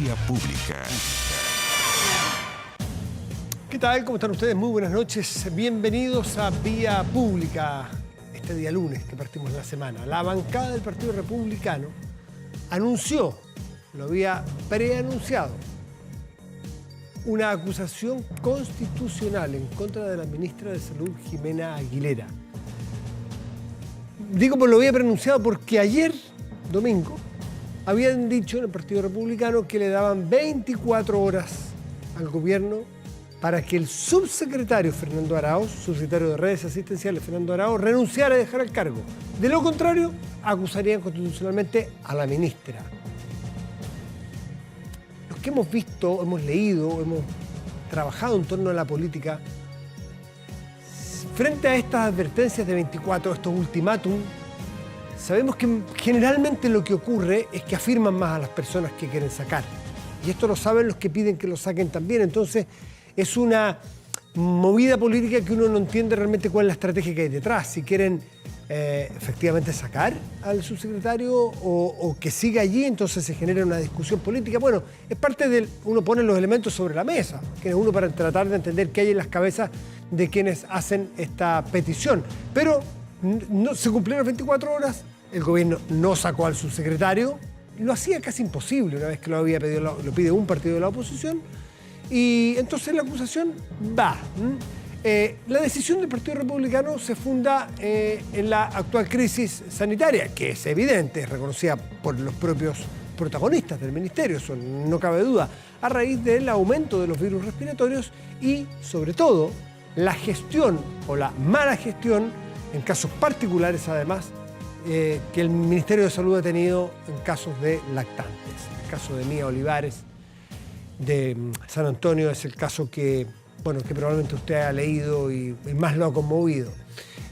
Vía Pública. ¿Qué tal? ¿Cómo están ustedes? Muy buenas noches. Bienvenidos a Vía Pública. Este día lunes que partimos la semana. La bancada del Partido Republicano anunció, lo había preanunciado, una acusación constitucional en contra de la ministra de Salud, Jimena Aguilera. Digo por lo había preanunciado porque ayer, domingo, habían dicho en el Partido Republicano que le daban 24 horas al gobierno para que el subsecretario Fernando Araoz, subsecretario de Redes Asistenciales Fernando Araoz, renunciara a dejar el cargo. De lo contrario, acusarían constitucionalmente a la ministra. Los que hemos visto, hemos leído, hemos trabajado en torno a la política, frente a estas advertencias de 24, estos ultimátum, sabemos que generalmente lo que ocurre es que afirman más a las personas que quieren sacar. Y esto lo saben los que piden que lo saquen también. Entonces, es una movida política que uno no entiende realmente cuál es la estrategia que hay detrás. Si quieren efectivamente sacar al subsecretario o que siga allí, entonces se genera una discusión política. Bueno, es parte del... Uno pone los elementos sobre la mesa, que es uno para tratar de entender qué hay en las cabezas de quienes hacen esta petición. Pero no, se cumplieron las 24 horas, el gobierno no sacó al subsecretario, lo hacía casi imposible una vez que lo había pedido, lo pide un partido de la oposición, y entonces la acusación va. La decisión del Partido Republicano se funda en la actual crisis sanitaria, que es evidente, es reconocida por los propios protagonistas del ministerio, eso no cabe duda, a raíz del aumento de los virus respiratorios y, sobre todo, la gestión o la mala gestión, en casos particulares además, que el Ministerio de Salud ha tenido en casos de lactantes. El caso de Mía Olivares, de San Antonio, es el caso que probablemente usted ha leído y más lo ha conmovido.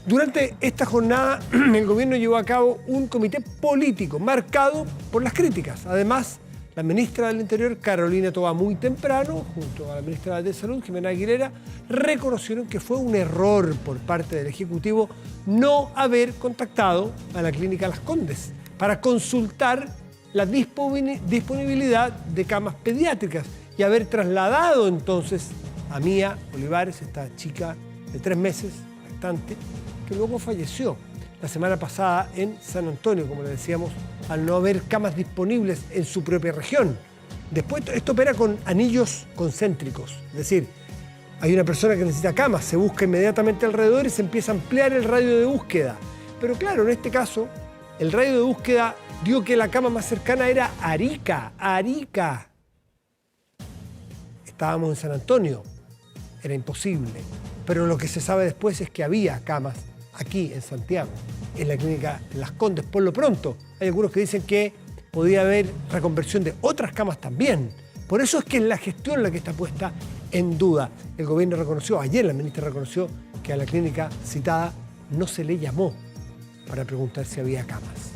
Durante esta jornada, el gobierno llevó a cabo un comité político marcado por las críticas. Además, la ministra del Interior, Carolina Toá, muy temprano, junto a la ministra de Salud, Jimena Aguilera, reconocieron que fue un error por parte del Ejecutivo no haber contactado a la Clínica Las Condes para consultar la disponibilidad de camas pediátricas y haber trasladado entonces a Mía Olivares, esta chica de 3 meses, lactante, que luego falleció la semana pasada en San Antonio, como le decíamos, al no haber camas disponibles en su propia región. Después, esto opera con anillos concéntricos, es decir, hay una persona que necesita camas, se busca inmediatamente alrededor y se empieza a ampliar el radio de búsqueda. Pero claro, en este caso, el radio de búsqueda dio que la cama más cercana era Arica. Estábamos en San Antonio, era imposible. Pero lo que se sabe después es que había camas aquí en Santiago, en la Clínica Las Condes, por lo pronto. Hay algunos que dicen que podía haber reconversión de otras camas también. Por eso es que es la gestión la que está puesta en duda. El gobierno reconoció, ayer la ministra reconoció que a la clínica citada no se le llamó para preguntar si había camas.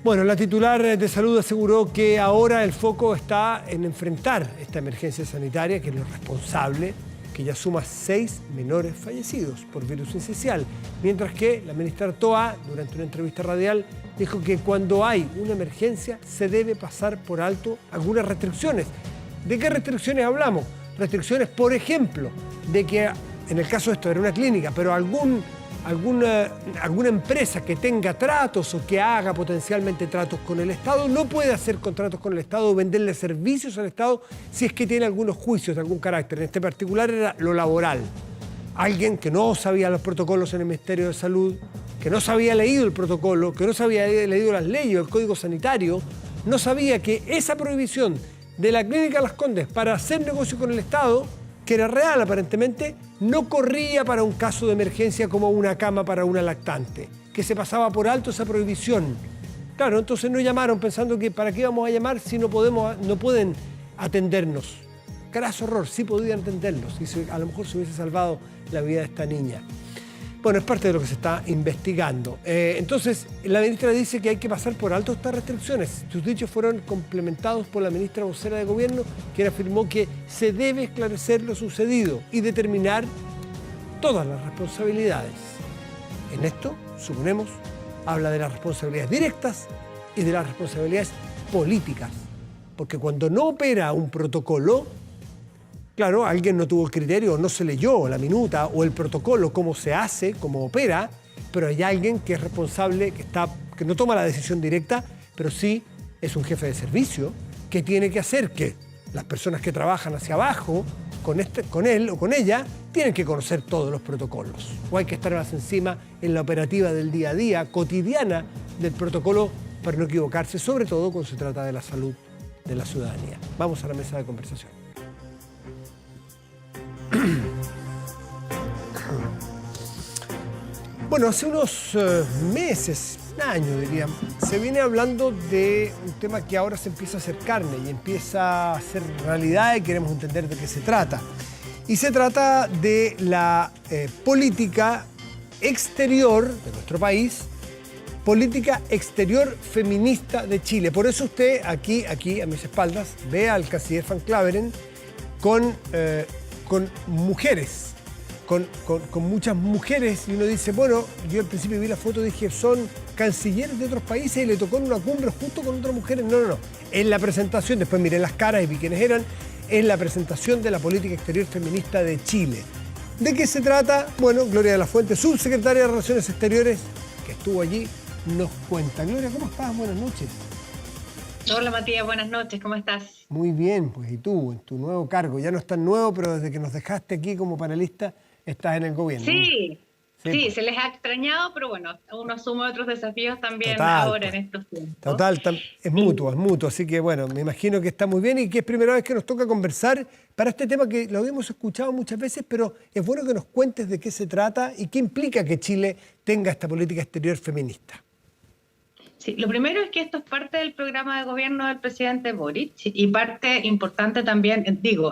Bueno, la titular de Salud aseguró que ahora el foco está en enfrentar esta emergencia sanitaria, que es lo responsable, que ya suma 6 menores fallecidos por virus incisional, mientras que la ministra Toá, durante una entrevista radial, dijo que cuando hay una emergencia se debe pasar por alto algunas restricciones. ¿De qué restricciones hablamos? Restricciones, por ejemplo, de que en el caso de esto era una clínica, pero alguna empresa que tenga tratos o que haga potencialmente tratos con el Estado no puede hacer contratos con el Estado o venderle servicios al Estado si es que tiene algunos juicios de algún carácter. En este particular era lo laboral. Alguien que no sabía los protocolos en el Ministerio de Salud, que no se había leído el protocolo, que no se había leído las leyes o el Código Sanitario, no sabía que esa prohibición de la Clínica Las Condes para hacer negocio con el Estado, que era real aparentemente, no corría para un caso de emergencia como una cama para una lactante, que se pasaba por alto esa prohibición. Claro, entonces no llamaron pensando que ¿para qué vamos a llamar si no pueden atendernos? Craso horror, sí podían atenderlos y a lo mejor se hubiese salvado la vida de esta niña. Bueno, es parte de lo que se está investigando. Entonces, la ministra dice que hay que pasar por alto estas restricciones. Sus dichos fueron complementados por la ministra vocera de Gobierno, quien afirmó que se debe esclarecer lo sucedido y determinar todas las responsabilidades. En esto, suponemos, habla de las responsabilidades directas y de las responsabilidades políticas porque cuando no opera un protocolo, claro, alguien no tuvo el criterio, o no se leyó la minuta o el protocolo, cómo se hace, cómo opera, pero hay alguien que es responsable, que no toma la decisión directa, pero sí es un jefe de servicio que tiene que hacer que las personas que trabajan hacia abajo con él o con ella tienen que conocer todos los protocolos. O hay que estar más encima en la operativa del día a día, cotidiana del protocolo, para no equivocarse, sobre todo cuando se trata de la salud de la ciudadanía. Vamos a la mesa de conversación. Bueno, hace unos meses, un año diría, se viene hablando de un tema que ahora se empieza a hacer carne y empieza a ser realidad y queremos entender de qué se trata. Y se trata de la política exterior de nuestro país, política exterior feminista de Chile. Por eso usted aquí a mis espaldas ve al canciller Van Claveren con mujeres. Con muchas mujeres, y uno dice, bueno, yo al principio vi la foto y dije, son cancilleres de otros países y le tocó en una cumbre justo con otras mujeres. No. En la presentación, después miré las caras y vi quiénes eran, es la presentación de la política exterior feminista de Chile. ¿De qué se trata? Bueno, Gloria de la Fuente, subsecretaria de Relaciones Exteriores, que estuvo allí, nos cuenta. Gloria, ¿cómo estás? Buenas noches. Hola Matías, buenas noches, ¿cómo estás? Muy bien, pues y tú, en tu nuevo cargo, ya no es tan nuevo, pero desde que nos dejaste aquí como panelista, estás en el gobierno. Sí, pues. se les ha extrañado, pero bueno, uno asume otros desafíos también Total, ahora pues. en estos tiempos. Total, es mutuo, así que bueno, me imagino que está muy bien y que es primera vez que nos toca conversar para este tema que lo habíamos escuchado muchas veces, pero es bueno que nos cuentes de qué se trata y qué implica que Chile tenga esta política exterior feminista. Sí, lo primero es que esto es parte del programa de gobierno del presidente Boric y parte importante también,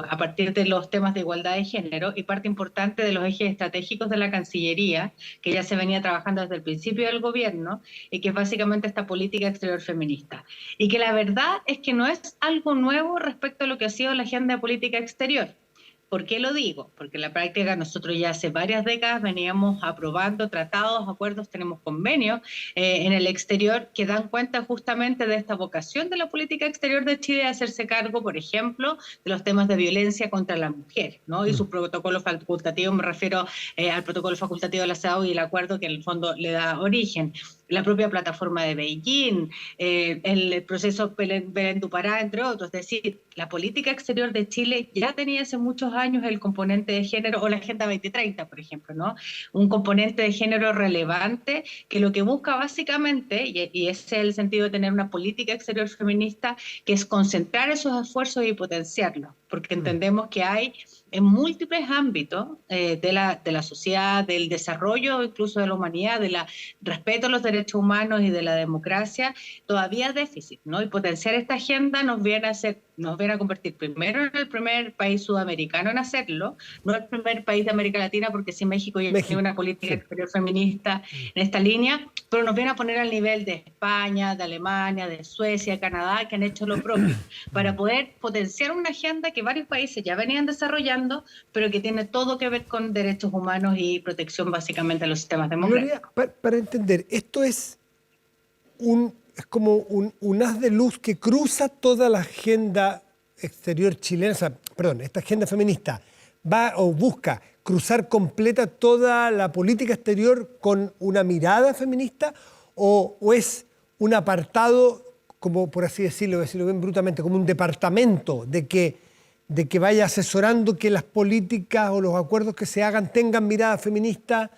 a partir de los temas de igualdad de género y parte importante de los ejes estratégicos de la Cancillería, que ya se venía trabajando desde el principio del gobierno y que es básicamente esta política exterior feminista. Y que la verdad es que no es algo nuevo respecto a lo que ha sido la agenda de política exterior. ¿Por qué lo digo? Porque en la práctica nosotros ya hace varias décadas veníamos aprobando tratados, acuerdos, tenemos convenios en el exterior que dan cuenta justamente de esta vocación de la política exterior de Chile de hacerse cargo, por ejemplo, de los temas de violencia contra las mujeres, ¿no? Y su protocolo facultativo, me refiero al protocolo facultativo de la CEDAW y el acuerdo que en el fondo le da origen. La propia plataforma de Beijing, el proceso Belén do Pará, entre otros. Es decir, la política exterior de Chile ya tenía hace muchos años el componente de género, o la Agenda 2030, por ejemplo, ¿no? Un componente de género relevante que lo que busca básicamente, y ese es el sentido de tener una política exterior feminista, que es concentrar esos esfuerzos y potenciarlos, porque entendemos que hay en múltiples ámbitos de la sociedad, del desarrollo incluso de la humanidad, del respeto a los derechos humanos y de la democracia, todavía déficit, ¿no? Y potenciar esta agenda nos viene a convertir primero en el primer país sudamericano en hacerlo, no el primer país de América Latina, porque sí México ya tiene una política exterior feminista en esta línea, pero nos viene a poner al nivel de España, de Alemania, de Suecia, de Canadá, que han hecho lo propio, para poder potenciar una agenda que varios países ya venían desarrollando, pero que tiene todo que ver con derechos humanos y protección básicamente de los sistemas democráticos. Gloria, para entender, esto es como un haz de luz que cruza toda la agenda exterior chilena, esta agenda feminista va o busca cruzar completa toda la política exterior con una mirada feminista o es un apartado, como por así decirlo bien brutamente, como un departamento de que vaya asesorando que las políticas o los acuerdos que se hagan tengan mirada feminista,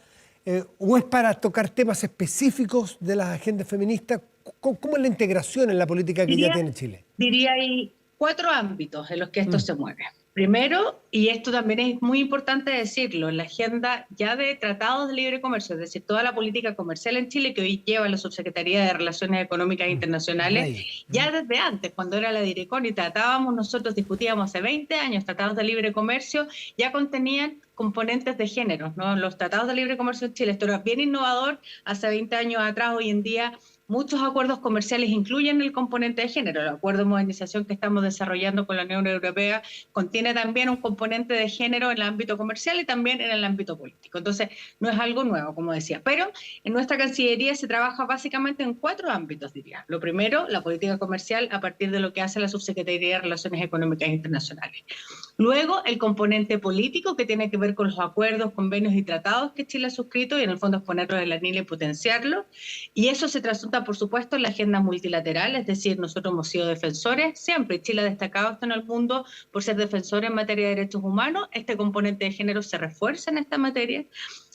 o es para tocar temas específicos de las agendas feministas? ¿Cómo es la integración en la política que ya tiene Chile? Diría hay 4 ámbitos en los que esto se mueve. Primero, y esto también es muy importante decirlo, en la agenda ya de tratados de libre comercio, es decir, toda la política comercial en Chile que hoy lleva la Subsecretaría de Relaciones Económicas Internacionales, ya desde antes, cuando era la Direcon y discutíamos hace 20 años tratados de libre comercio, ya contenían componentes de género, ¿no? Los tratados de libre comercio en Chile, esto era bien innovador hace 20 años atrás, hoy en día muchos acuerdos comerciales incluyen el componente de género. El acuerdo de modernización que estamos desarrollando con la Unión Europea contiene también un componente de género en el ámbito comercial y también en el ámbito político. Entonces, no es algo nuevo, como decía. Pero en nuestra Cancillería se trabaja básicamente en 4 ámbitos, diría. Lo primero, la política comercial a partir de lo que hace la Subsecretaría de Relaciones Económicas Internacionales. Luego, el componente político, que tiene que ver con los acuerdos, convenios y tratados que Chile ha suscrito, y en el fondo es ponerlos en la línea y potenciarlo. Y eso se trasunta, por supuesto, en la agenda multilateral, es decir, nosotros hemos sido defensores siempre. Chile ha destacado esto en el mundo por ser defensor en materia de derechos humanos. Este componente de género se refuerza en esta materia.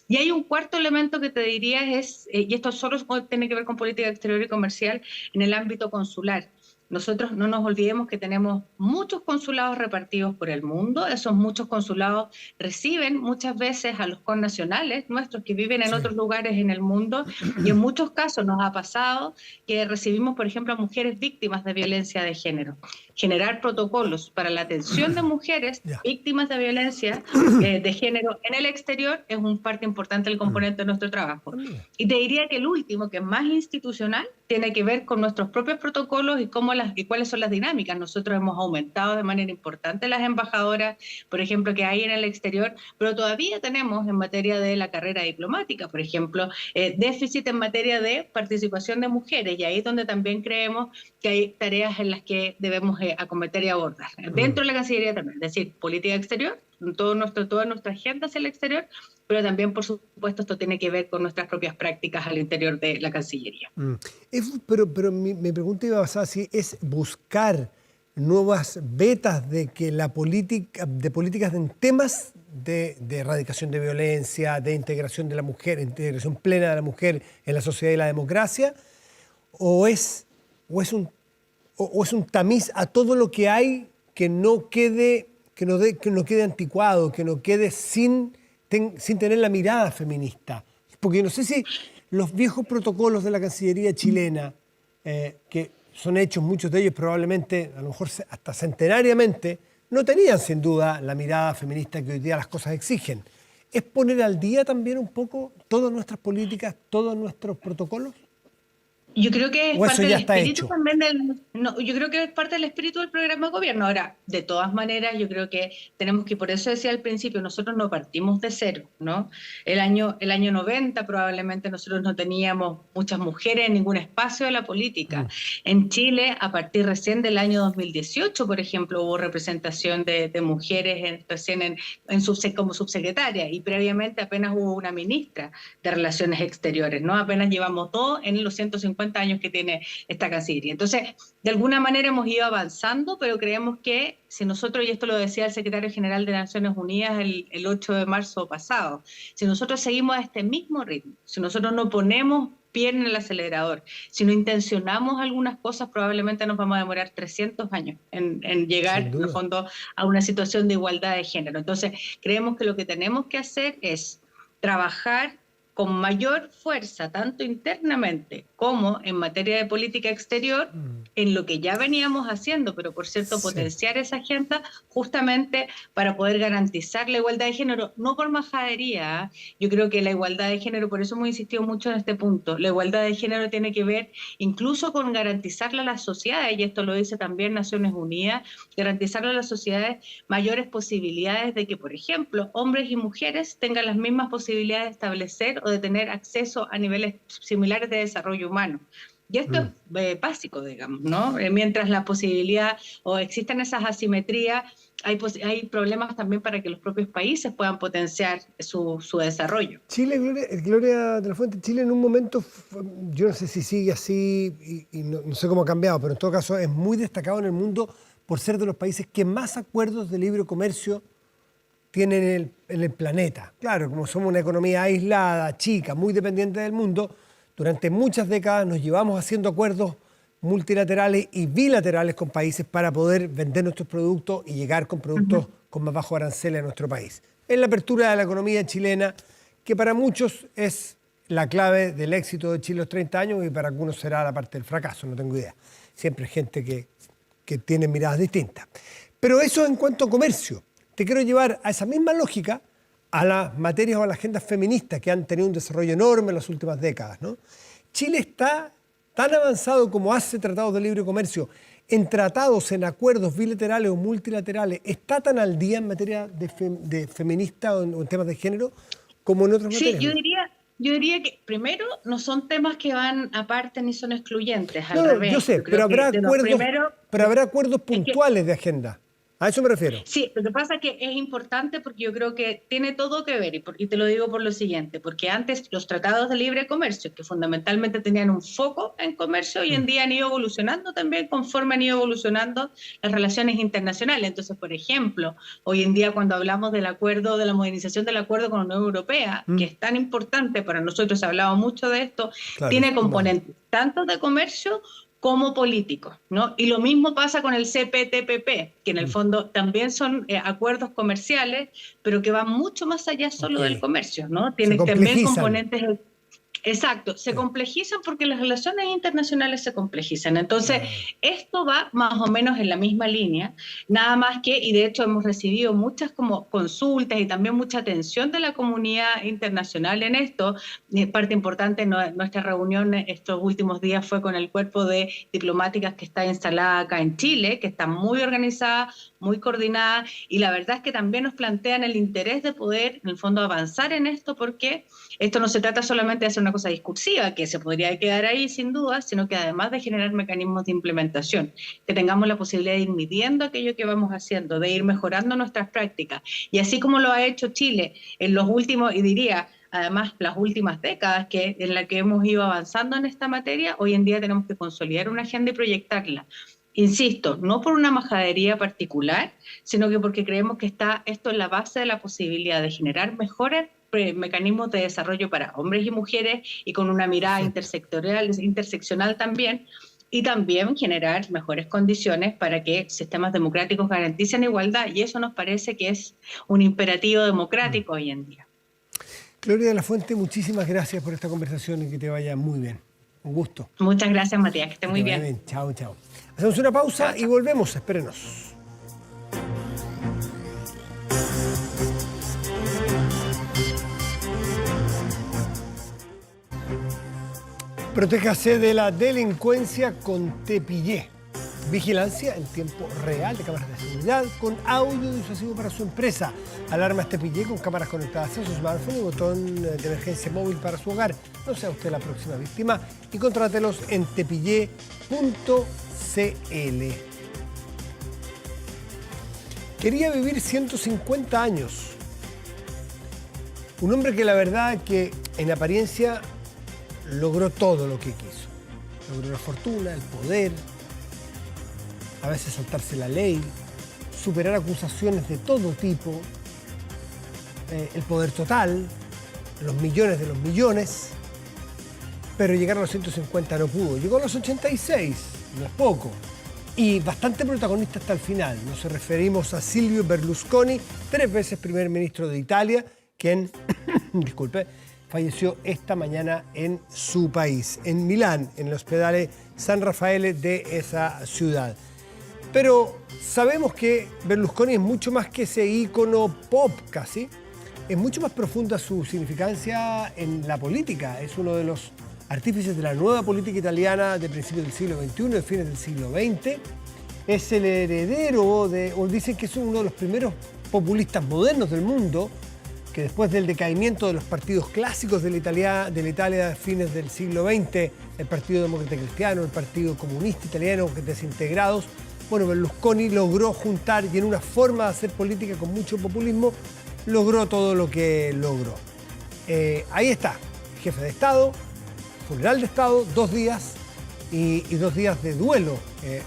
Y hay un cuarto elemento que te diría es, y esto solo tiene que ver con política exterior y comercial, en el ámbito consular. Nosotros no nos olvidemos que tenemos muchos consulados repartidos por el mundo. Esos muchos consulados reciben muchas veces a los connacionales nuestros que viven en otros lugares en el mundo, y en muchos casos nos ha pasado que recibimos, por ejemplo, a mujeres víctimas de violencia de género. Generar protocolos para la atención de mujeres víctimas de violencia de género en el exterior es un parte importante del componente de nuestro trabajo. Y te diría que el último, que es más institucional, tiene que ver con nuestros propios protocolos y cuáles son las dinámicas. Nosotros hemos aumentado de manera importante las embajadoras, por ejemplo, que hay en el exterior, pero todavía tenemos en materia de la carrera diplomática, por ejemplo, déficit en materia de participación de mujeres, y ahí es donde también creemos que hay tareas en las que debemos acometer y abordar. Dentro de la Cancillería también, es decir, política exterior, toda nuestra agenda hacia el exterior, pero también, por supuesto, esto tiene que ver con nuestras propias prácticas al interior de la Cancillería. Pero mi pregunta iba basada así, es buscar nuevas vetas de que la política, de políticas en temas de erradicación de violencia, de integración de la mujer, integración plena de la mujer en la sociedad y la democracia, o es un tamiz a todo lo que hay que no quede anticuado, que no quede sin tener la mirada feminista. Porque no sé si los viejos protocolos de la Cancillería chilena, que son hechos muchos de ellos probablemente, a lo mejor hasta centenariamente, no tenían sin duda la mirada feminista que hoy día las cosas exigen. ¿Es poner al día también un poco todas nuestras políticas, todos nuestros protocolos? Yo creo que es parte del espíritu hecho también yo creo que es parte del espíritu del programa de gobierno. Ahora, de todas maneras, yo creo que tenemos que, por eso decía al principio, nosotros no partimos de cero, ¿no? El año 90 probablemente nosotros no teníamos muchas mujeres en ningún espacio de la política. En Chile, a partir recién del año 2018, por ejemplo, hubo representación de mujeres como subsecretaria, y previamente apenas hubo una ministra de Relaciones Exteriores, ¿no? Apenas llevamos 2 en los 150 años que tiene esta Cancillería. Entonces, de alguna manera hemos ido avanzando, pero creemos que si nosotros, y esto lo decía el secretario general de Naciones Unidas el 8 de marzo pasado, si nosotros seguimos a este mismo ritmo, si nosotros no ponemos pie en el acelerador, si no intencionamos algunas cosas, probablemente nos vamos a demorar 300 años en llegar, en el fondo, a una situación de igualdad de género. Entonces, creemos que lo que tenemos que hacer es trabajar con mayor fuerza, tanto internamente como en materia de política exterior, en lo que ya veníamos haciendo, pero por cierto, potenciar esa agenda justamente para poder garantizar la igualdad de género, no por majadería. Yo creo que la igualdad de género, por eso hemos insistido mucho en este punto, la igualdad de género tiene que ver incluso con garantizarle a las sociedades, y esto lo dice también Naciones Unidas, garantizarle a las sociedades mayores posibilidades de que, por ejemplo, hombres y mujeres tengan las mismas posibilidades de establecer o de tener acceso a niveles similares de desarrollo humano. Y esto es básico, digamos, ¿no? Mientras la posibilidad o existen esas asimetrías, hay problemas también para que los propios países puedan potenciar su desarrollo. Chile, Gloria de la Fuente, Chile en un momento, yo no sé si sigue así y no sé cómo ha cambiado, pero en todo caso es muy destacado en el mundo por ser de los países que más acuerdos de libre comercio tienen en el planeta. Claro, como somos una economía aislada, chica, muy dependiente del mundo, durante muchas décadas nos llevamos haciendo acuerdos multilaterales y bilaterales con países para poder vender nuestros productos y llegar con productos con más bajo arancel a nuestro país. Es la apertura de la economía chilena, que para muchos es la clave del éxito de Chile los 30 años y para algunos será la parte del fracaso, no tengo idea. Siempre hay gente que tiene miradas distintas. Pero eso en cuanto a comercio. Te quiero llevar a esa misma lógica a las materias o a las agendas feministas que han tenido un desarrollo enorme en las últimas décadas, ¿no? Chile está tan avanzado como hace tratados de libre comercio, en tratados, en acuerdos bilaterales o multilaterales, está tan al día en materia de feminista o en temas de género como en otras Sí, materias? yo diría que primero no son temas que van aparte ni son excluyentes, al No, no, yo revés. sé, Yo creo que de los primeros pero habrá acuerdos es que puntuales de agenda. A eso me refiero. sí, lo que pasa es que es importante porque yo creo que tiene todo que ver, y te lo digo por lo siguiente, porque antes los tratados de libre comercio, que fundamentalmente tenían un foco en comercio, hoy en día han ido evolucionando también conforme han ido evolucionando las relaciones internacionales. Entonces, por ejemplo, hoy en día cuando hablamos del acuerdo, de la modernización del acuerdo con la Unión Europea, que es tan importante para nosotros, se ha hablado mucho de esto, Claro, tiene totalmente. componentes tanto de comercio como políticos, ¿no? Y lo mismo pasa con el CPTPP, que en el fondo también son acuerdos comerciales, pero que van mucho más allá Ok. solo del comercio, ¿no? Se Tienen también complejizan. componentes. Exacto, se Sí. complejizan porque las relaciones internacionales se complejizan. Entonces, Ah, esto va más o menos en la misma línea, nada más que, y de hecho hemos recibido muchas como consultas y también mucha atención de la comunidad internacional en esto. Parte importante de nuestra reunión estos últimos días fue con el cuerpo de diplomáticas que está instalada acá en Chile, que está muy organizada, muy coordinada, y la verdad es que también nos plantean el interés de poder, en el fondo, avanzar en esto, porque esto no se trata solamente de hacer una cosa discursiva, que se podría quedar ahí sin duda, sino que además de generar mecanismos de implementación, que tengamos la posibilidad de ir midiendo aquello que vamos haciendo, de ir mejorando nuestras prácticas. Y así como lo ha hecho Chile en los últimos, y diría, además las últimas décadas en la que hemos ido avanzando en esta materia, hoy en día tenemos que consolidar una agenda y proyectarla. Insisto, no por una majadería particular, sino que porque creemos que está esto en la base de la posibilidad de generar mejores mecanismos de desarrollo para hombres y mujeres y con una mirada perfecto. interseccional también, y también generar mejores condiciones para que sistemas democráticos garanticen igualdad, y eso nos parece que es un imperativo democrático hoy en día. Gloria de la Fuente, muchísimas gracias por esta conversación y que te vaya muy bien. Un gusto. Muchas gracias, Matías, que esté Que te muy vaya bien. bien. Chao, chao. Hacemos una pausa Chao, y chao. volvemos. Espérenos. Protéjase de la delincuencia con Tepillé. Vigilancia en tiempo real de cámaras de seguridad con audio disuasivo para su empresa. Alarmas Tepillé con cámaras conectadas a su smartphone y botón de emergencia móvil para su hogar. No sea usted la próxima víctima y contrátelos en tepillé.cl. Quería vivir 150 años. Un hombre que la verdad que en apariencia logró todo lo que quiso. Logró la fortuna, el poder, a veces saltarse la ley, superar acusaciones de todo tipo, el poder total, los millones de los millones, pero llegar a los 150 no pudo. Llegó a los 86, no es poco, y bastante protagonista hasta el final. Nos referimos a Silvio Berlusconi, 3 veces primer ministro de Italia, quien, disculpe, falleció esta mañana en su país, en Milán, en el Hospital San Raffaele de esa ciudad. Pero sabemos que Berlusconi es mucho más que ese ícono pop casi, es mucho más profunda su significancia en la política. Es uno de los artífices de la nueva política italiana de principios del siglo XXI, de fines del siglo XX. Es el heredero o dicen que es uno de los primeros populistas modernos del mundo, que después del decaimiento de los partidos clásicos de la Italia de fines del siglo XX, el Partido Demócrata Cristiano, el Partido Comunista Italiano, desintegrados, bueno, Berlusconi logró juntar y en una forma de hacer política con mucho populismo, logró todo lo que logró. Ahí está, jefe de Estado, funeral de Estado, 2 días y 2 días de duelo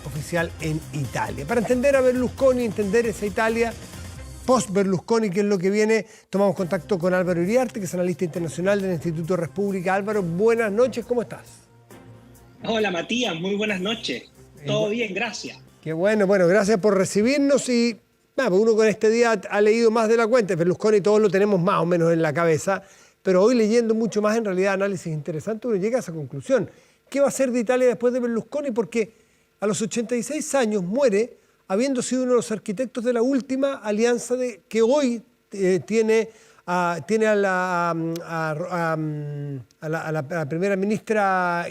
oficial en Italia. Para entender a Berlusconi, entender esa Italia post-Berlusconi, que es lo que viene, tomamos contacto con Álvaro Iriarte, que es analista internacional del Instituto República. Álvaro, buenas noches, ¿cómo estás? Hola Matías, muy buenas noches. Todo bien, gracias. Qué bueno, gracias por recibirnos y uno con este día ha leído más de la cuenta. Berlusconi todos lo tenemos más o menos en la cabeza, pero hoy leyendo mucho más, en realidad análisis interesantes, uno llega a esa conclusión. ¿Qué va a ser de Italia después de Berlusconi? Porque a los 86 años muere habiendo sido uno de los arquitectos de la última alianza que hoy tiene a la primera ministra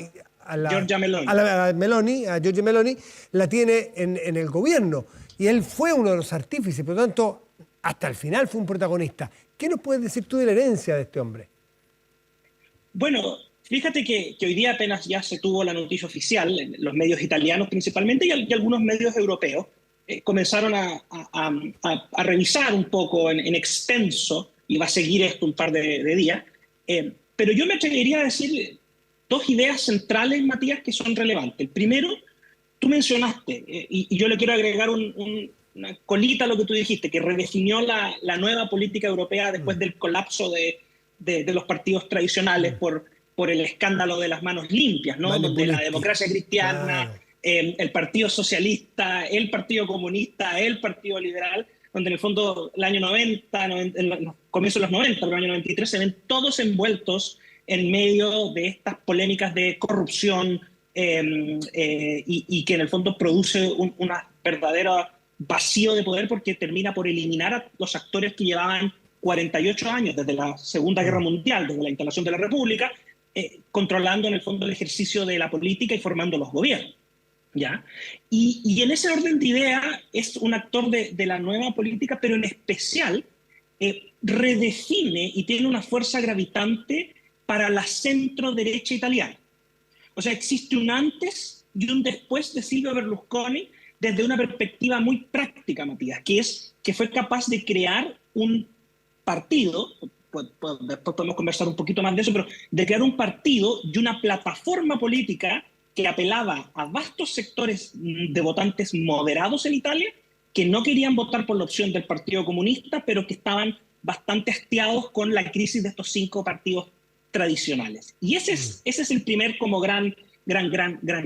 Giorgia Meloni. A Giorgia Meloni, la tiene en el gobierno. Y él fue uno de los artífices, por lo tanto, hasta el final fue un protagonista. ¿Qué nos puedes decir tú de la herencia de este hombre? Bueno, fíjate que hoy día apenas ya se tuvo la noticia oficial, en los medios italianos principalmente y algunos medios europeos, comenzaron a revisar un poco en extenso, y va a seguir esto un par de días, pero yo me atrevería a decir dos ideas centrales, Matías, que son relevantes. El primero, tú mencionaste, y yo le quiero agregar una colita a lo que tú dijiste, que redefinió la nueva política europea después del colapso de los partidos tradicionales por el escándalo de las manos limpias, ¿no? Donde la democracia cristiana, claro, el Partido Socialista, el Partido Comunista, el Partido Liberal, donde en el fondo el año 90, en los comienzos de los 90, pero el año 93, se ven todos envueltos en medio de estas polémicas de corrupción y que en el fondo produce un verdadero vacío de poder, porque termina por eliminar a los actores que llevaban 48 años desde la Segunda Guerra Mundial, desde la instalación de la República, controlando en el fondo el ejercicio de la política y formando los gobiernos. ¿Ya? Y en ese orden de idea es un actor de la nueva política, pero en especial redefine y tiene una fuerza gravitante para la centro-derecha italiana. O sea, existe un antes y un después de Silvio Berlusconi desde una perspectiva muy práctica, Matías, que fue capaz de crear un partido, después podemos conversar un poquito más de eso, pero de crear un partido y una plataforma política que apelaba a vastos sectores de votantes moderados en Italia, que no querían votar por la opción del Partido Comunista, pero que estaban bastante hastiados con la crisis de estos 5 partidos tradicionales. Y ese es el primer como gran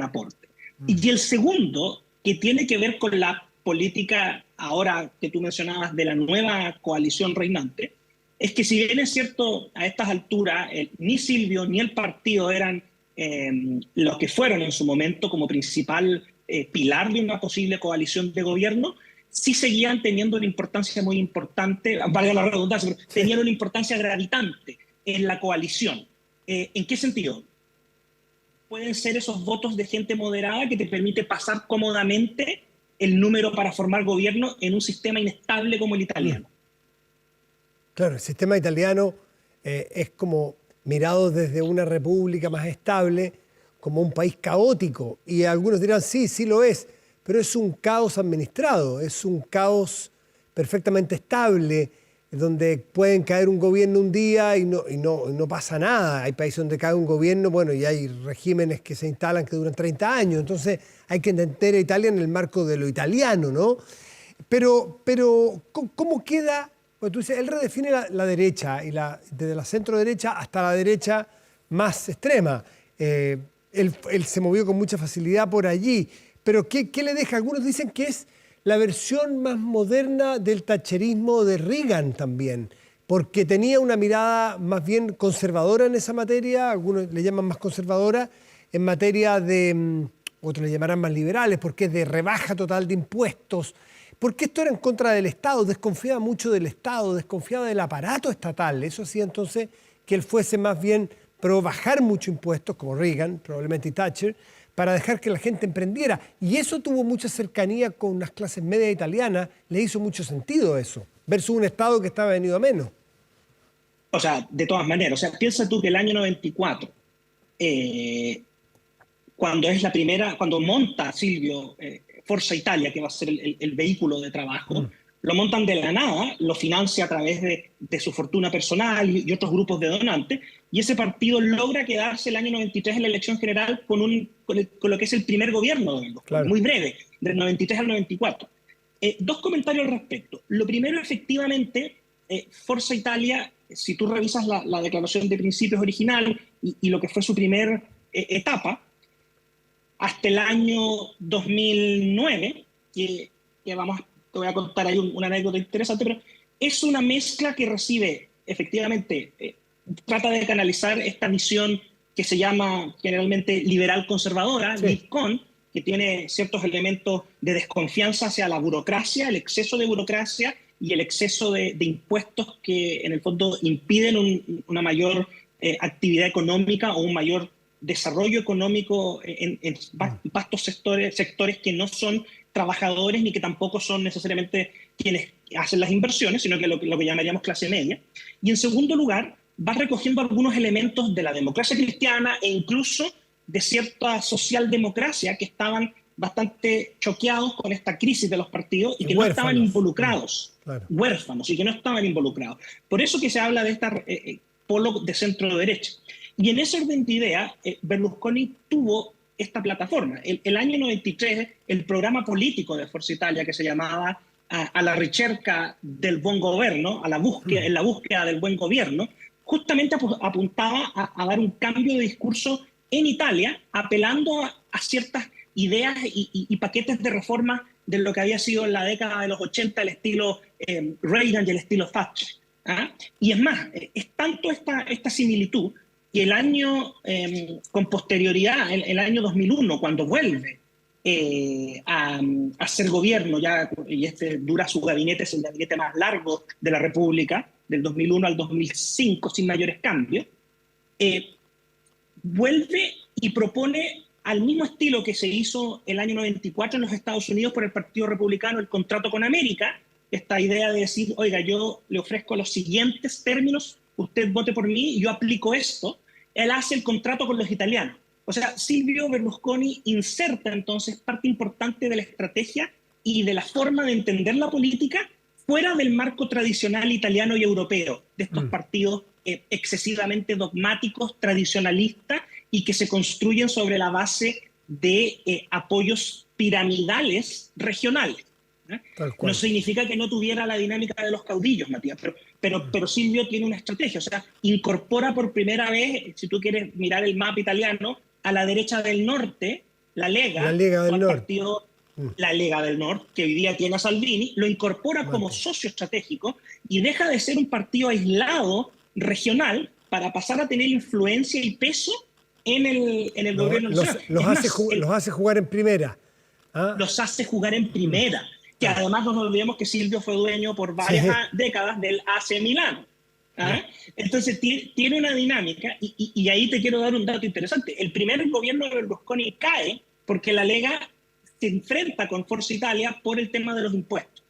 aporte. Y el segundo, que tiene que ver con la política, ahora que tú mencionabas, de la nueva coalición reinante, es que si bien es cierto, a estas alturas, ni Silvio ni el partido eran los que fueron en su momento como principal pilar de una posible coalición de gobierno, sí seguían teniendo una importancia muy importante, valga la redundancia, pero tenían una importancia gravitante en la coalición. ¿En qué sentido? Pueden ser esos votos de gente moderada que te permite pasar cómodamente el número para formar gobierno en un sistema inestable como el italiano. Claro, el sistema italiano es como mirado desde una república más estable, como un país caótico. Y algunos dirán, sí, sí lo es, pero es un caos administrado, es un caos perfectamente estable, donde pueden caer un gobierno un día y no pasa nada. Hay países donde cae un gobierno, bueno, y hay regímenes que se instalan que duran 30 años. Entonces hay que entender a Italia en el marco de lo italiano, ¿no? Pero ¿cómo queda? Pues tú dices, él redefine la derecha, y desde la centro-derecha hasta la derecha más extrema. Él se movió con mucha facilidad por allí. Pero ¿qué le deja? Algunos dicen que es la versión más moderna del thatcherismo de Reagan también, porque tenía una mirada más bien conservadora en esa materia, algunos le llaman más conservadora, en materia de, otros le llamarán más liberales, porque es de rebaja total de impuestos, porque esto era en contra del Estado, desconfiaba mucho del Estado, desconfiaba del aparato estatal. Eso hacía entonces que él fuese más bien pro bajar mucho impuestos, como Reagan, probablemente y Thatcher, para dejar que la gente emprendiera. Y eso tuvo mucha cercanía con las clases medias italianas, le hizo mucho sentido eso, versus un Estado que estaba venido a menos. O sea, de todas maneras, o sea, piensa tú que el año 94, cuando monta Silvio Forza Italia, que va a ser el vehículo de trabajo, lo montan de la nada, lo financia a través de su fortuna personal y otros grupos de donantes, y ese partido logra quedarse el año 93 en la elección general con lo que es el primer gobierno de Berlusconi, claro, muy breve, del 93 al 94. Dos comentarios al respecto. Lo primero, efectivamente, Forza Italia, si tú revisas la declaración de principios original y lo que fue su primer etapa, hasta el año 2009, que te voy a contar ahí una anécdota interesante, pero es una mezcla que recibe, efectivamente, trata de canalizar esta misión que se llama generalmente liberal-conservadora, sí, Libcon, que tiene ciertos elementos de desconfianza hacia la burocracia, el exceso de burocracia y el exceso de impuestos que en el fondo impiden una mayor actividad económica o un mayor desarrollo económico en vastos sectores que no son trabajadores ni que tampoco son necesariamente quienes hacen las inversiones, sino que lo que llamaríamos clase media. Y en segundo lugar, va recogiendo algunos elementos de la democracia cristiana e incluso de cierta socialdemocracia que estaban bastante choqueados con esta crisis de los partidos y que no estaban involucrados, huérfanos, y que no estaban involucrados. Por eso que se habla de esta polo de centro-derecha. Y en ese orden de idea, Berlusconi tuvo esta plataforma. El año 93, el programa político de Forza Italia, que se llamaba a la ricerca del buen gobierno, en la búsqueda del buen gobierno, justamente apuntaba a dar un cambio de discurso en Italia, apelando a ciertas ideas y paquetes de reforma de lo que había sido en la década de los 80 el estilo Reagan y el estilo Thatcher. ¿Ah? Y es más, es tanto esta similitud que el año, con posterioridad, el año 2001, cuando vuelve a ser gobierno, y dura su gabinete, es el gabinete más largo de la República, del 2001 al 2005, sin mayores cambios, vuelve y propone al mismo estilo que se hizo el año 94 en los Estados Unidos por el Partido Republicano, el contrato con América, esta idea de decir, oiga, yo le ofrezco los siguientes términos, usted vote por mí y yo aplico esto. Él hace el contrato con los italianos. O sea, Silvio Berlusconi inserta entonces parte importante de la estrategia y de la forma de entender la política fuera del marco tradicional italiano y europeo, de estos partidos excesivamente dogmáticos, tradicionalistas, y que se construyen sobre la base de apoyos piramidales regionales. No significa que no tuviera la dinámica de los caudillos, Matías, pero Silvio tiene una estrategia, o sea, incorpora por primera vez, si tú quieres mirar el mapa italiano, a la derecha del norte, la Lega del Norte, la Lega del Norte, que hoy día tiene a Salvini, lo incorpora como socio estratégico y deja de ser un partido aislado, regional, para pasar a tener influencia y peso en el gobierno nacional. Los hace jugar en primera. ¿Ah? Los hace jugar en primera. Que además no nos olvidemos que Silvio fue dueño por varias décadas del AC Milano. ¿Ah? Entonces tiene una dinámica, y ahí te quiero dar un dato interesante. El primer gobierno de Berlusconi cae porque la Lega se enfrenta con Forza Italia por el tema de los impuestos.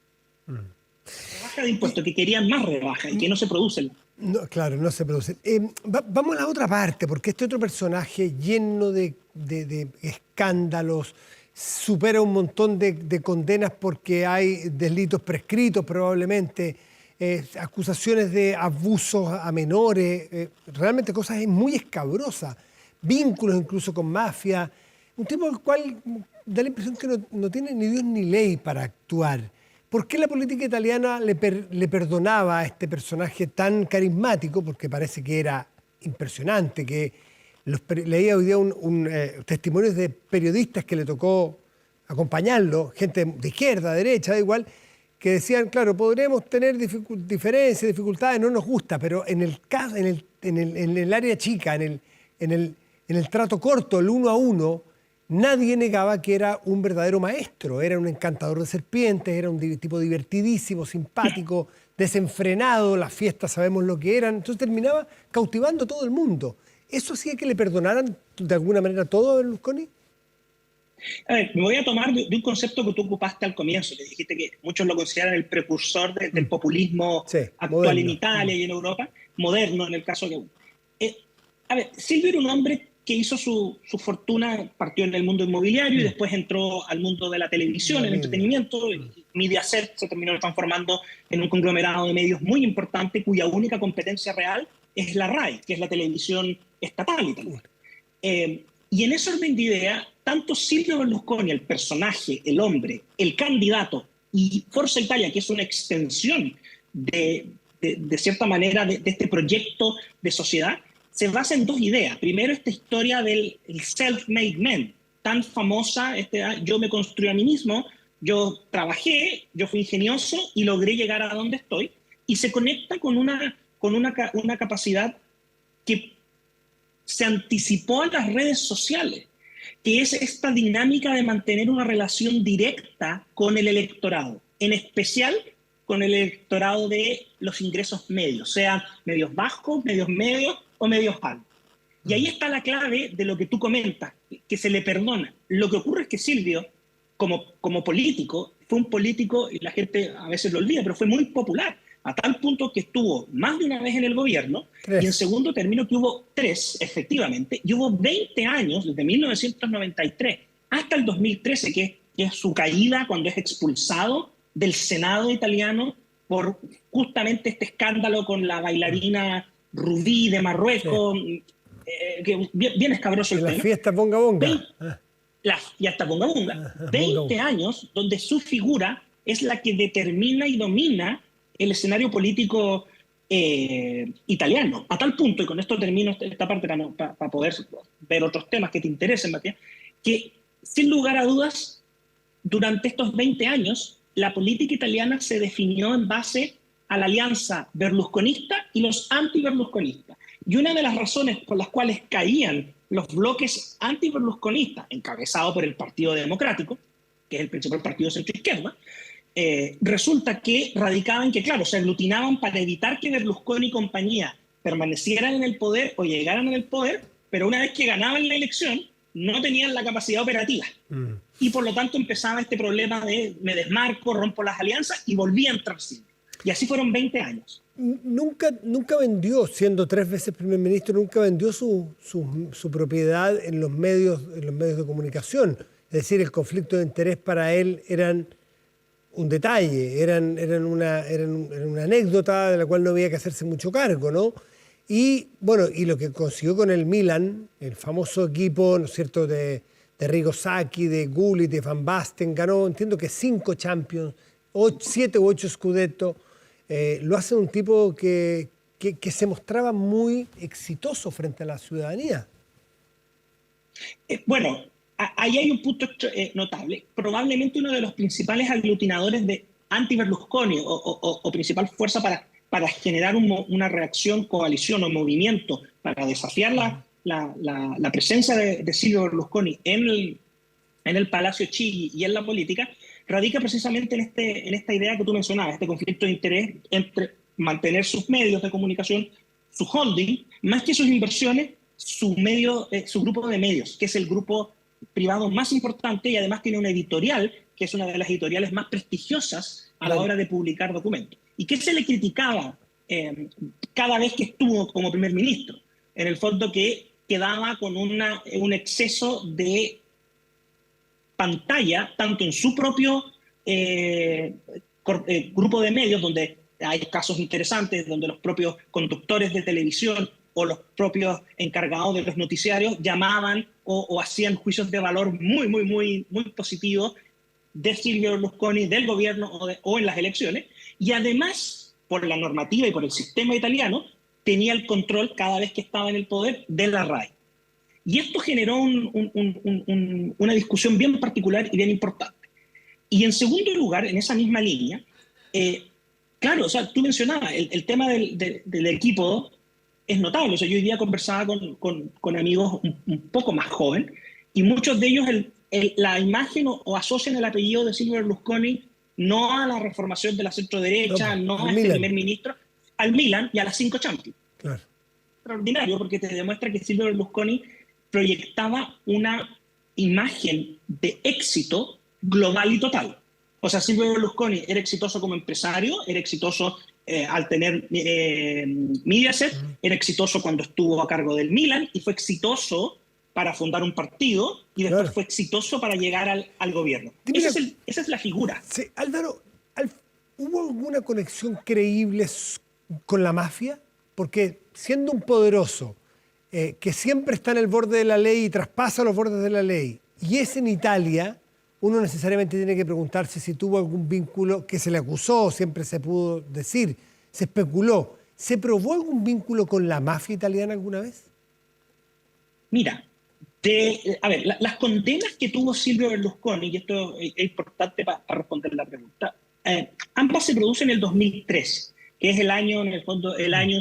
Rebaja de impuestos, que querían más rebaja y que no se producen. No, claro, no se producen. Vamos a la otra parte, porque este otro personaje lleno de escándalos, supera un montón de condenas porque hay delitos prescritos probablemente, acusaciones de abusos a menores, realmente cosas muy escabrosas, vínculos incluso con mafia, un tipo al cual da la impresión que no tiene ni Dios ni ley para actuar. ¿Por qué la política italiana le perdonaba a este personaje tan carismático? Porque parece que era impresionante, que leía hoy día testimonios de periodistas que le tocó acompañarlo, gente de izquierda, derecha, da igual, que decían, claro, podremos tener diferencias, dificultades, no nos gusta, pero en el área chica, en el trato corto, el 1 a 1, nadie negaba que era un verdadero maestro, era un encantador de serpientes, era un tipo divertidísimo, simpático, desenfrenado, las fiestas sabemos lo que eran, entonces terminaba cautivando a todo el mundo. ¿Eso hacía que le perdonaran de alguna manera todo a Berlusconi? A ver, me voy a tomar de un concepto que tú ocupaste al comienzo, que dijiste que muchos lo consideran el precursor del populismo actual moderno. En Italia y en Europa, moderno en el caso de uno. A ver, Silvio era un hombre que hizo su fortuna, partió en el mundo inmobiliario y después entró al mundo de la televisión, el entretenimiento. Mediaset se terminó transformando en un conglomerado de medios muy importante cuya única competencia real es la RAI, que es la televisión estatal italiana. Y en ese orden de idea, tanto Silvio Berlusconi, el personaje, el hombre, el candidato, y Forza Italia, que es una extensión de cierta manera de este proyecto de sociedad, se basa en dos ideas. Primero, esta historia del self-made man, tan famosa, yo me construí a mí mismo, yo trabajé, yo fui ingenioso y logré llegar a donde estoy, y se conecta con una capacidad que se anticipó a las redes sociales, que es esta dinámica de mantener una relación directa con el electorado, en especial con el electorado de los ingresos medios, sean medios bajos, medios medios o medios altos. Y ahí está la clave de lo que tú comentas, que se le perdona. Lo que ocurre es que Silvio, como político, fue un político, y la gente a veces lo olvida, pero fue muy popular, a tal punto que estuvo más de una vez en el gobierno, y en segundo término que hubo 3, efectivamente, y hubo 20 años, desde 1993 hasta el 2013, que es su caída cuando es expulsado del Senado italiano por justamente este escándalo con la bailarina Rubí de Marruecos, que bien escabroso el tema. La fiesta Bonga Bonga. Y hasta Bonga Bonga. 20 años donde su figura es la que determina y domina el escenario político italiano. A tal punto, y con esto termino esta parte para poder ver otros temas que te interesen, Matías, que sin lugar a dudas, durante estos 20 años, la política italiana se definió en base a la alianza berlusconista y los anti-berlusconistas. Y una de las razones por las cuales caían los bloques anti-berlusconistas, encabezados por el Partido Democrático, que es el principal partido centro-izquierda, resulta que radicaban que, claro, se aglutinaban para evitar que Berlusconi y compañía permanecieran en el poder o llegaran al poder, pero una vez que ganaban la elección, no tenían la capacidad operativa. Y por lo tanto empezaba este problema de me desmarco, rompo las alianzas y volví a entrar Silvio. Y así fueron 20 años. Nunca vendió, siendo 3 veces primer ministro, nunca vendió su propiedad en los medios de comunicación. Es decir, el conflicto de interés para él eran un detalle, eran una anécdota de la cual no había que hacerse mucho cargo, ¿no? Y bueno, y lo que consiguió con el Milan, el famoso equipo, ¿no es cierto?, de Arrigo Sacchi, de Gullit, de Van Basten, ganó, entiendo que 5 Champions, 7 u 8 Scudetto. Lo hace un tipo que se mostraba muy exitoso frente a la ciudadanía. Bueno, ahí hay un punto notable. Probablemente uno de los principales aglutinadores de anti-Berlusconi o principal fuerza para generar una reacción, coalición o movimiento para desafiar la presencia de Silvio Berlusconi en el Palacio Chigi y en la política, radica precisamente en esta idea que tú mencionabas, este conflicto de interés entre mantener sus medios de comunicación, su holding, más que sus inversiones, su grupo de medios, que es el grupo privado más importante y además tiene una editorial, que es una de las editoriales más prestigiosas a la hora de publicar documentos. ¿Y qué se le criticaba cada vez que estuvo como primer ministro? En el fondo que quedaba con un exceso de pantalla, tanto en su propio grupo de medios, donde hay casos interesantes, donde los propios conductores de televisión o los propios encargados de los noticiarios llamaban o hacían juicios de valor muy positivos de Silvio Berlusconi, del gobierno o en las elecciones, y además, por la normativa y por el sistema italiano, tenía el control cada vez que estaba en el poder de la RAI. Y esto generó una discusión bien particular y bien importante. Y en segundo lugar, en esa misma línea, claro, o sea, tú mencionabas, el tema del equipo es notable. O sea, yo hoy día conversaba con amigos un poco más jóvenes y muchos de ellos la imagen o asocian el apellido de Silvio Berlusconi no a la reformación de la centro-derecha, no a este primer ministro, al Milan y a las 5 Champions. Claro. Extraordinario, porque te demuestra que Silvio Berlusconi proyectaba una imagen de éxito global y total. O sea, Silvio Berlusconi era exitoso como empresario, era exitoso al tener Mediaset, era exitoso cuando estuvo a cargo del Milan y fue exitoso para fundar un partido y después fue exitoso para llegar al gobierno. Esa es la figura. Sí, Álvaro, ¿hubo alguna conexión creíble con la mafia? Porque siendo un poderoso que siempre está en el borde de la ley y traspasa los bordes de la ley, y es en Italia, uno necesariamente tiene que preguntarse si tuvo algún vínculo que se le acusó, siempre se pudo decir, se especuló. ¿Se probó algún vínculo con la mafia italiana alguna vez? Mira, las condenas que tuvo Silvio Berlusconi, y esto es importante para responder la pregunta, ambas se producen en el 2003, que es el año, en el fondo, el año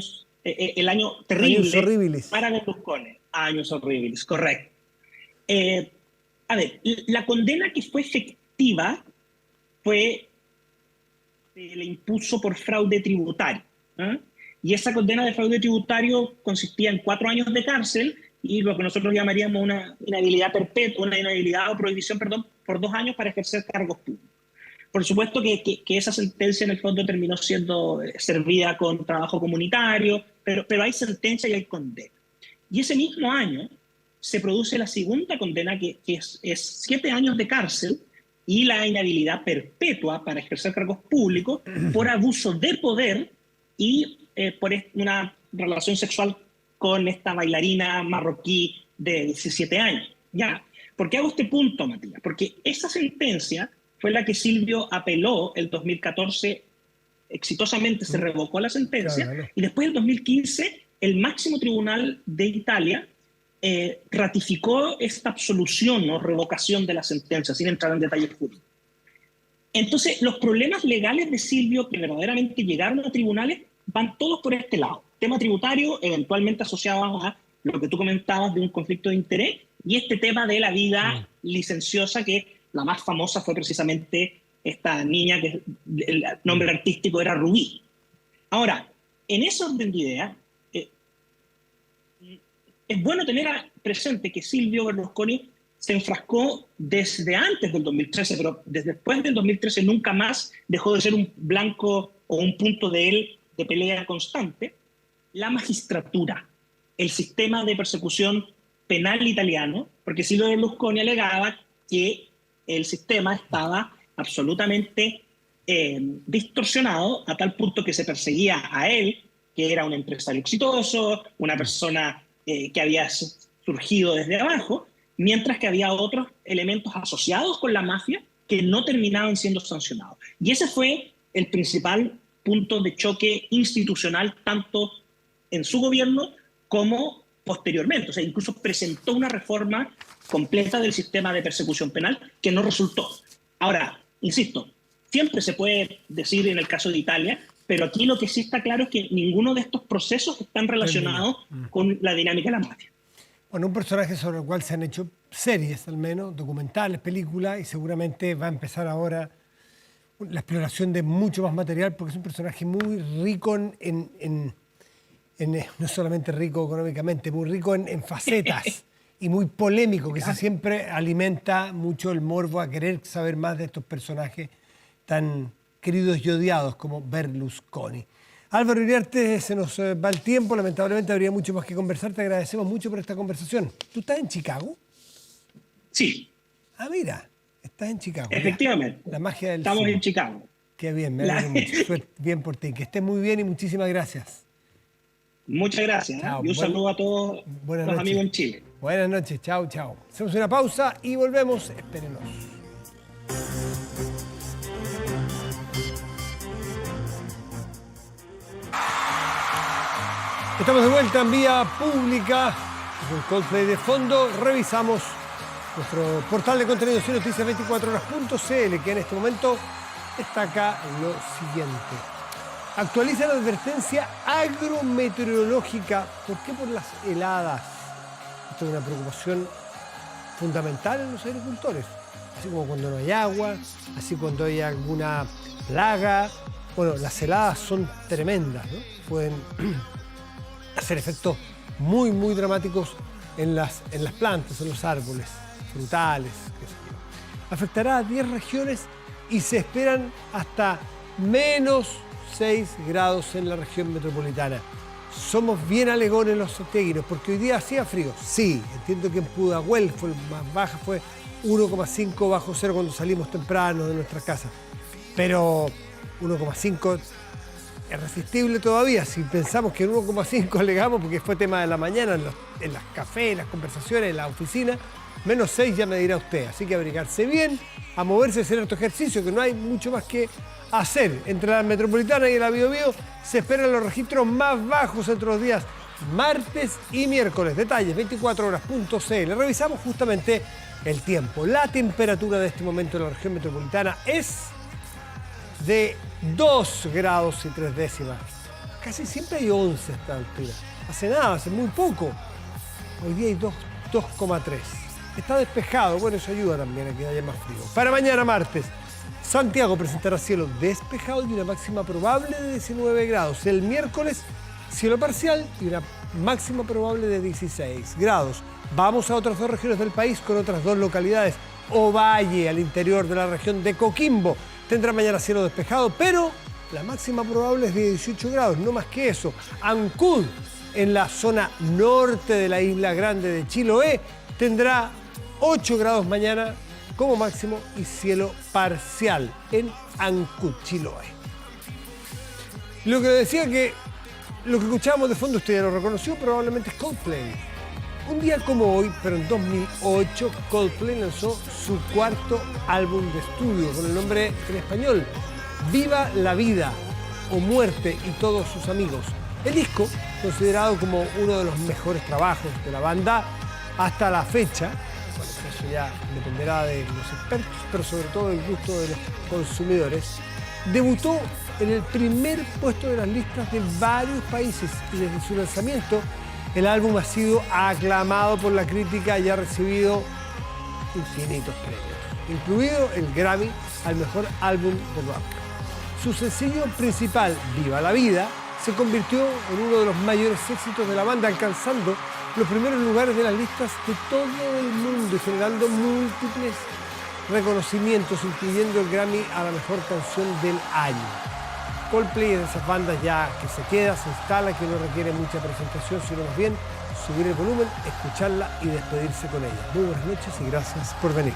terrible para Berlusconi. Años horribles, correcto. La condena que fue efectiva se le impuso por fraude tributario. Y esa condena de fraude tributario consistía en 4 años de cárcel y lo que nosotros llamaríamos una inhabilidad perpetua, una inhabilidad o prohibición, perdón, por 2 años para ejercer cargos públicos. Por supuesto que esa sentencia en el fondo terminó siendo servida con trabajo comunitario, pero hay sentencia y hay condena. Y ese mismo año se produce la segunda condena, que es 7 años de cárcel y la inhabilidad perpetua para ejercer cargos públicos por abuso de poder y por una relación sexual con esta bailarina marroquí de 17 años. ¿Ya? ¿Por qué hago este punto, Matías? Porque esa sentencia fue la que Silvio apeló el 2014, exitosamente se revocó la sentencia, claro. Y después, en 2015, el máximo tribunal de Italia ratificó esta absolución o revocación de la sentencia, sin entrar en detalles jurídicos. Entonces, los problemas legales de Silvio que verdaderamente llegaron a tribunales van todos por este lado. Tema tributario, eventualmente asociado a lo que tú comentabas de un conflicto de interés, y este tema de la vida licenciosa, que la más famosa fue precisamente esta niña que el nombre artístico era Rubí. Ahora, en ese orden de ideas, es bueno tener presente que Silvio Berlusconi se enfrascó desde antes del 2013, pero desde después del 2013 nunca más dejó de ser un blanco o un punto de él de pelea constante. La magistratura, el sistema de persecución penal italiano, porque Silvio Berlusconi alegaba que el sistema estaba absolutamente distorsionado a tal punto que se perseguía a él, que era un empresario exitoso, una persona que había surgido desde abajo, mientras que había otros elementos asociados con la mafia que no terminaban siendo sancionados. Y ese fue el principal punto de choque institucional, tanto en su gobierno como posteriormente. O sea, incluso presentó una reforma completa del sistema de persecución penal que no resultó. Ahora, insisto, siempre se puede decir en el caso de Italia, pero aquí lo que sí está claro es que ninguno de estos procesos están relacionados con la dinámica de la mafia. Bueno, un personaje sobre el cual se han hecho series, al menos, documentales, películas, y seguramente va a empezar ahora la exploración de mucho más material, porque es un personaje muy rico no solamente rico económicamente, muy rico en facetas y muy polémico, que siempre alimenta mucho el morbo a querer saber más de estos personajes tan queridos y odiados como Berlusconi. Álvaro Iriarte, se nos va el tiempo, lamentablemente habría mucho más que conversar, te agradecemos mucho por esta conversación. ¿Tú estás en Chicago? Sí. Ah, mira, estás en Chicago. Efectivamente. La magia del Estamos cine. en Chicago. Qué bien, me alegro mucho. Bien por ti. Que estés muy bien y muchísimas gracias. Muchas gracias. Chao. Y un saludo a todos los amigos en Chile. Buenas noches. Chao, chao. Hacemos una pausa y volvemos. Espérenos. Estamos de vuelta en vía pública. Con Coldplay de fondo, revisamos nuestro portal de contenidos y noticias 24horas.cl, que en este momento destaca lo siguiente. Actualiza la advertencia agrometeorológica. ¿Por qué? Por las heladas. Esto es una preocupación fundamental en los agricultores. Así como cuando no hay agua, así cuando hay alguna plaga. Bueno, las heladas son tremendas, ¿no? Pueden hacer efectos muy, muy dramáticos en las plantas, en los árboles frutales, qué sé yo. Afectará a 10 regiones y se esperan hasta -6 grados en la región metropolitana. Somos bien alegones los santiaguinos, porque hoy día hacía frío. Sí, entiendo que en Pudahuel fue más baja, fue 1,5 bajo cero cuando salimos temprano de nuestras casas. Pero 1,5 es resistible todavía. Si pensamos que en 1,5 alegamos, porque fue tema de la mañana, en las cafés, en las conversaciones, en la oficina, -6 ya me dirá usted. Así que abrigarse bien, a moverse, hacer harto ejercicio, que no hay mucho más que hacer. Entre la metropolitana y la Biobío se esperan los registros más bajos entre los días martes y miércoles. Detalles 24horas.cl. Revisamos justamente el tiempo. La temperatura de este momento en la región metropolitana es de 2 grados y 3 décimas. Casi siempre hay 11 a esta altura. Hace nada, hace muy poco. Hoy día hay 2,3. Está despejado, bueno, eso ayuda también a que haya más frío. Para mañana martes, Santiago presentará cielo despejado y una máxima probable de 19 grados. El miércoles cielo parcial y una máxima probable de 16 grados. Vamos a otras 2 regiones del país con otras 2 localidades. Ovalle, al interior de la región de Coquimbo, tendrá mañana cielo despejado, pero la máxima probable es de 18 grados, no más que eso. Ancud, en la zona norte de la isla grande de Chiloé, tendrá 8 grados mañana como máximo y cielo parcial en Ancud, Chiloé. Lo que decía que lo que escuchábamos de fondo, usted ya lo reconoció, probablemente es Coldplay. Un día como hoy, pero en 2008, Coldplay lanzó su 4º álbum de estudio con el nombre en español, Viva la Vida o Muerte y Todos sus Amigos. El disco, considerado como uno de los mejores trabajos de la banda hasta la fecha, bueno, eso ya dependerá de los expertos, pero sobre todo del gusto de los consumidores, debutó en el primer puesto de las listas de varios países y desde su lanzamiento el álbum ha sido aclamado por la crítica y ha recibido infinitos premios, incluido el Grammy al mejor álbum de rock. Su sencillo principal, Viva la Vida, se convirtió en uno de los mayores éxitos de la banda, alcanzando los primeros lugares de las listas de todo el mundo y generando múltiples reconocimientos, incluyendo el Grammy a la mejor canción del año. Coldplay es de esas bandas ya que se queda, se instala, que no requiere mucha presentación, sino más bien subir el volumen, escucharla y despedirse con ella. Muy buenas noches y gracias por venir.